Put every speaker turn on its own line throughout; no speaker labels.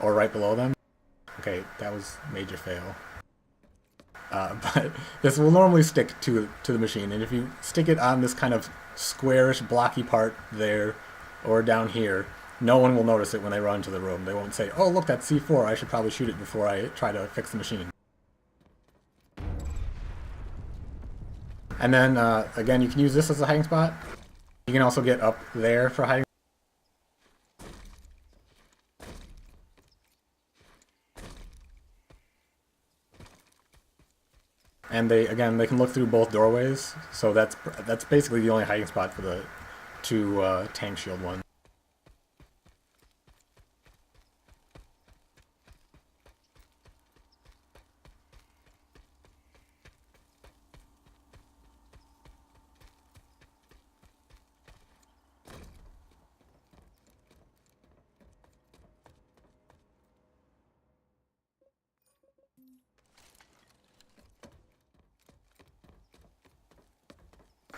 or right below them. Okay, that was major fail. But this will normally stick to the machine, and if you stick it on this kind of squarish, blocky part there, or down here, no one will notice it when they run to the room. They won't say, "Oh, look, that's C4. I should probably shoot it before I try to fix the machine." And then again, you can use this as a hiding spot. You can also get up there for hiding. And they can look through both doorways, so that's basically the only hiding spot for the two tank shield ones.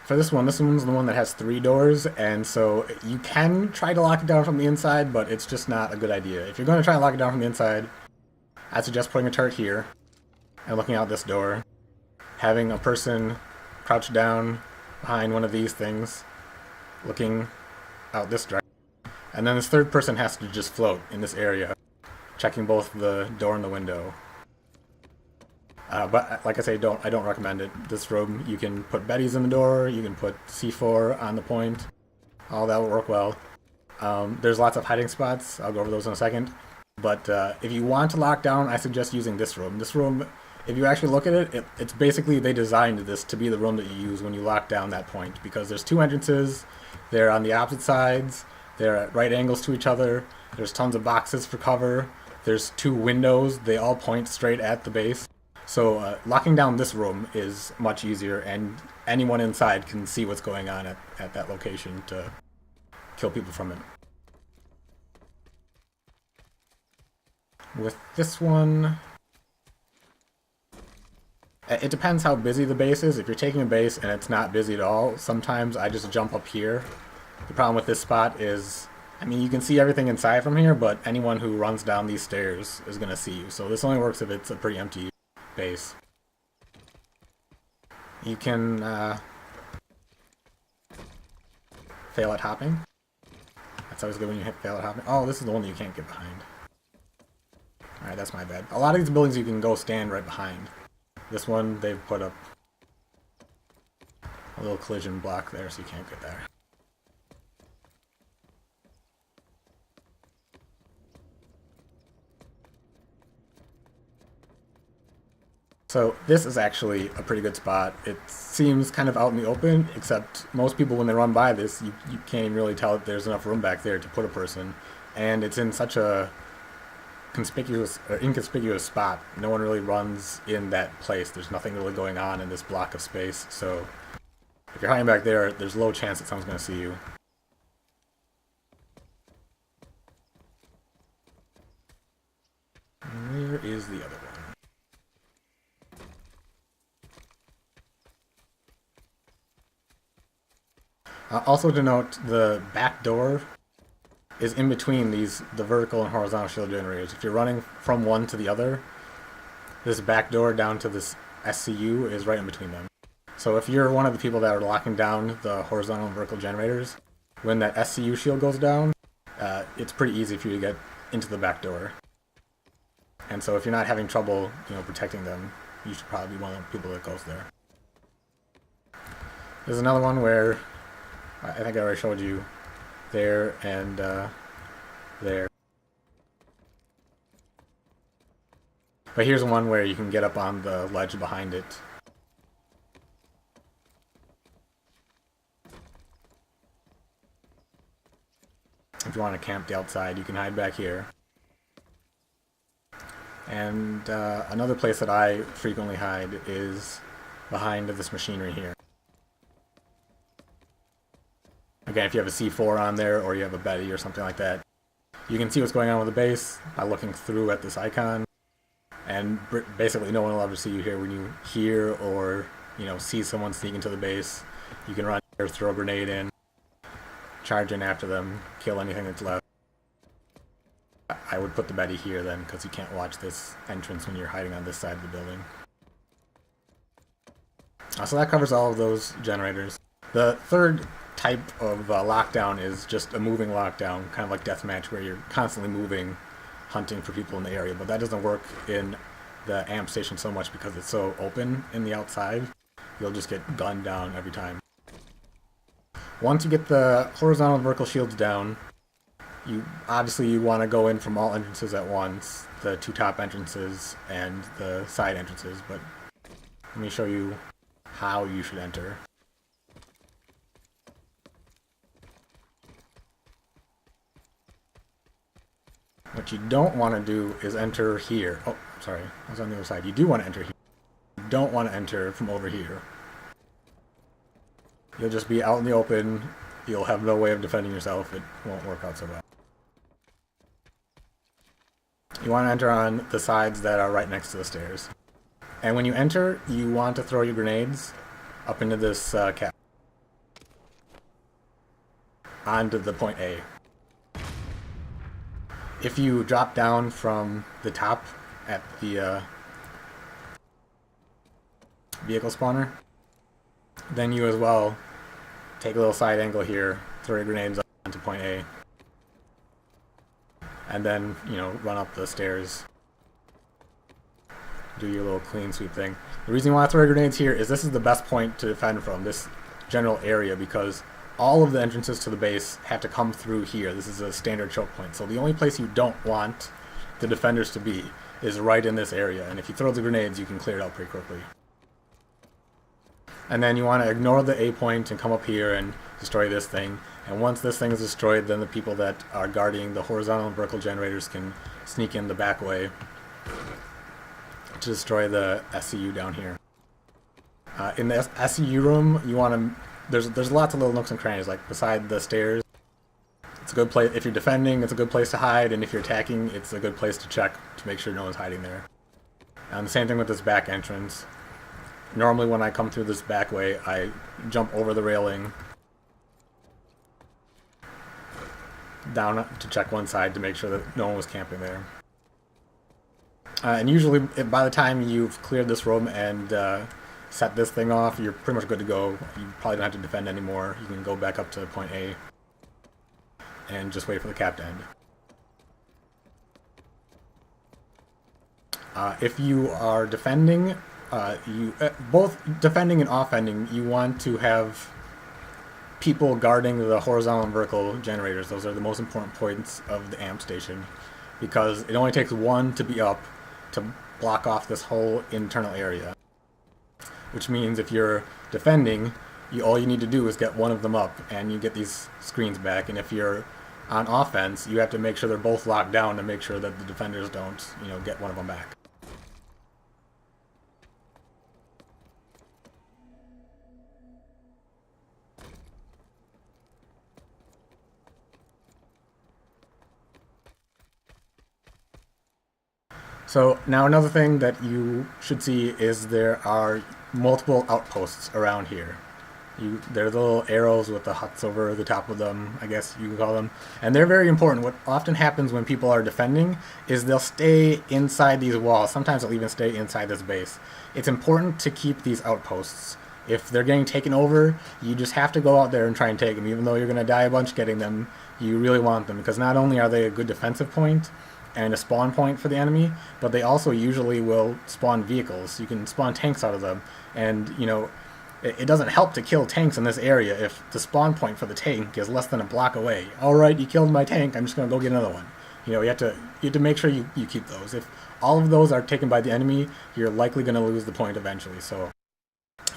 For this one's the one that has 3 doors, and so you can try to lock it down from the inside, but it's just not a good idea. If you're going to try and lock it down from the inside, I suggest putting a turret here and looking out this door, having a person crouch down behind one of these things, looking out this direction, and then this third person has to just float in this area, checking both the door and the window. But like I say, I don't recommend it. This room, you can put Betties in the door, you can put C4 on the point. All that will work well. There's lots of hiding spots. I'll go over those in a second. But if you want to lock down, I suggest using this room. This room, if you actually look at it, it's basically they designed this to be the room that you use when you lock down that point, because there's 2 entrances. They're on the opposite sides. They're at right angles to each other. There's tons of boxes for cover. There's 2 windows. They all point straight at the base. So locking down this room is much easier, and anyone inside can see what's going on at that location to kill people from it. With this one, it depends how busy the base is. If you're taking a base and it's not busy at all, sometimes I just jump up here. The problem with this spot is, I mean, you can see everything inside from here, but anyone who runs down these stairs is going to see you. So this only works if it's a pretty empty base. You can fail at hopping. That's always good when you fail at hopping. Oh, this is the one that you can't get behind. Alright, that's my bad. A lot of these buildings you can go stand right behind. This one, they've put up a little collision block there, so you can't get there. So this is actually a pretty good spot. It seems kind of out in the open, except most people when they run by this, you can't even really tell that there's enough room back there to put a person. And it's in such a conspicuous or inconspicuous spot. No one really runs in that place. There's nothing really going on in this block of space. So if you're hiding back there, there's low chance that someone's going to see you. And where is the other one? Also to note, the back door is in between the vertical and horizontal shield generators. If you're running from one to the other, this back door down to this SCU is right in between them. So if you're one of the people that are locking down the horizontal and vertical generators, when that SCU shield goes down, it's pretty easy for you to get into the back door. And so if you're not having trouble, protecting them, you should probably be one of the people that goes there. There's another one where I think I already showed you there and there. But here's one where you can get up on the ledge behind it. If you want to camp the outside, you can hide back here. And another place that I frequently hide is behind this machinery here. Again, if you have a C4 on there or you have a Betty or something like that, you can see what's going on with the base by looking through at this icon. And basically no one will ever see you here when you hear or see someone sneak into the base. You can run here, throw a grenade in, charge in after them, kill anything that's left. I would put the Betty here then, because you can't watch this entrance when you're hiding on this side of the building. So that covers all of those generators. The third type of lockdown is just a moving lockdown, kind of like deathmatch, where you're constantly moving, hunting for people in the area. But that doesn't work in the amp station so much because it's so open in the outside. You'll just get gunned down every time. Once you get the horizontal and vertical shields down, you want to go in from all entrances at once, the two top entrances and the side entrances. But let me show you how you should enter. What you don't want to do is enter here. Oh, sorry, I was on the other side. You do want to enter here. You don't want to enter from over here. You'll just be out in the open. You'll have no way of defending yourself. It won't work out so well. You want to enter on the sides that are right next to the stairs. And when you enter, you want to throw your grenades up into this cap. Onto the point A. If you drop down from the top at the vehicle spawner, then you as well take a little side angle here, throw your grenades onto point A, and then, run up the stairs. Do your little clean sweep thing. The reason you want to throw your grenades here is this is the best point to defend from, this general area, because all of the entrances to the base have to come through here. This is a standard choke point. So the only place you don't want the defenders to be is right in this area. And if you throw the grenades, you can clear it out pretty quickly. And then you want to ignore the A point and come up here and destroy this thing. And once this thing is destroyed, then the people that are guarding the horizontal and vertical generators can sneak in the back way to destroy the SCU down here. In the SCU room, you want to... There's lots of little nooks and crannies, like beside the stairs. It's a good place if you're defending. It's a good place to hide, and if you're attacking, it's a good place to check to make sure no one's hiding there. And the same thing with this back entrance. Normally, when I come through this back way, I jump over the railing down to check one side to make sure that no one was camping there. And usually, by the time you've cleared this room and set this thing off, you're pretty much good to go. You probably don't have to defend anymore. You can go back up to point A and just wait for the cap to end. If you are defending, both defending and offending, you want to have people guarding the horizontal and vertical generators. Those are the most important points of the amp station, because it only takes one to be up to block off this whole internal area. Which means if you're defending, all you need to do is get one of them up, and you get these screens back. And if you're on offense, you have to make sure they're both locked down to make sure that the defenders don't, get one of them back. So now another thing that you should see is there are multiple outposts around here. There are the little arrows with the huts over the top of them, I guess you can call them. And they're very important. What often happens when people are defending is they'll stay inside these walls. Sometimes they'll even stay inside this base. It's important to keep these outposts. If they're getting taken over, you just have to go out there and try and take them. Even though you're going to die a bunch getting them, you really want them, because not only are they a good defensive point and a spawn point for the enemy, but they also usually will spawn vehicles. You can spawn tanks out of them, and it doesn't help to kill tanks in this area if the spawn point for the tank is less than a block away. Alright, you killed my tank, I'm just going to go get another one. You have to make sure you keep those. If all of those are taken by the enemy, you're likely going to lose the point eventually. So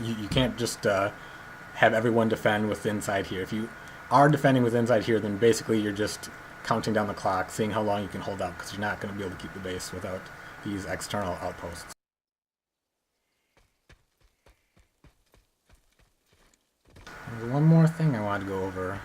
you can't just have everyone defend with inside here. If you are defending with inside here, then basically you're just counting down the clock, seeing how long you can hold out, because you're not going to be able to keep the base without these external outposts. There's one more thing I wanted to go over.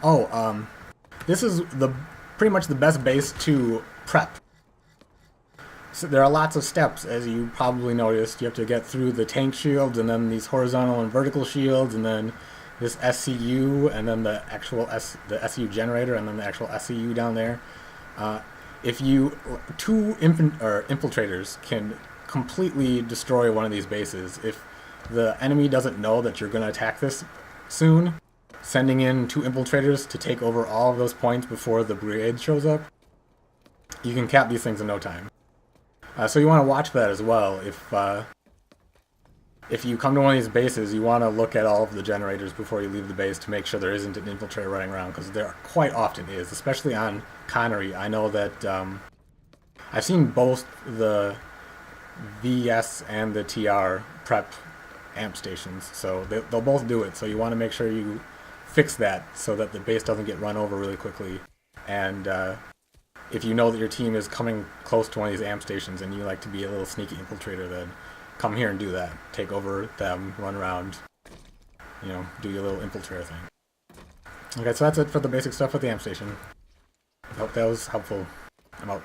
Oh, this is the pretty much the best base to prep. So there are lots of steps, as you probably noticed. You have to get through the tank shields, and then these horizontal and vertical shields, and then this SCU, and then the actual the SCU generator, and then the actual SCU down there. Uh, if you two infiltrators can completely destroy one of these bases, if the enemy doesn't know that you're going to attack this soon, sending in two infiltrators to take over all of those points before the brigade shows up, you can cap these things in no time. So you want to watch that as well. If you come to one of these bases, you want to look at all of the generators before you leave the base to make sure there isn't an infiltrator running around, because there quite often is, especially on Connery. I know that I've seen both the VS and the TR prep amp stations, so they'll both do it. So you want to make sure you fix that so that the base doesn't get run over really quickly. And if you know that your team is coming close to one of these amp stations and you like to be a little sneaky infiltrator, then come here and do that. Take over them, run around, do your little infiltrator thing. Okay, so that's it for the basic stuff with the amp station. I hope that was helpful. I'm out.